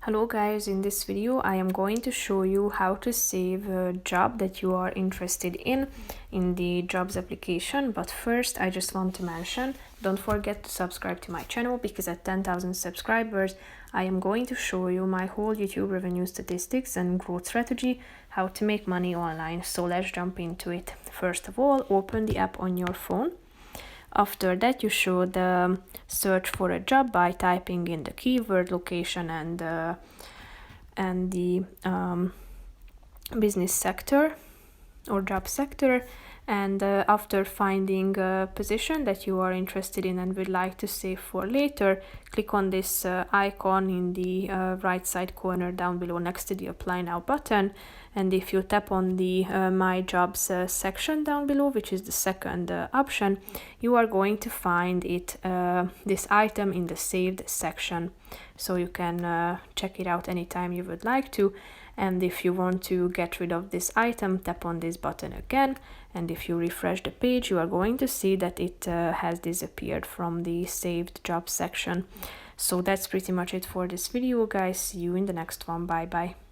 Hello guys, in this video I am going to show you how to save a job that you are interested in the Jobs application. But first I just want to mention, don't forget to subscribe to my channel, because at 10,000 subscribers I am going to show you my whole YouTube revenue statistics and growth strategy, how to make money online. So let's jump into it. First of all, open the app on your phone. After that, you should search for a job by typing in the keyword, location, and the business sector or job sector. And after finding a position that you are interested in and would like to save for later, click on this icon in the right side corner down below next to the Apply Now button. And if you tap on the My Jobs section down below, which is the second option, you are going to find this item in the Saved section. So you can check it out anytime you would like to. And if you want to get rid of this item, tap on this button again. And if you refresh the page, you are going to see that it has disappeared from the saved job section. So that's pretty much it for this video, guys. See you in the next one. Bye bye.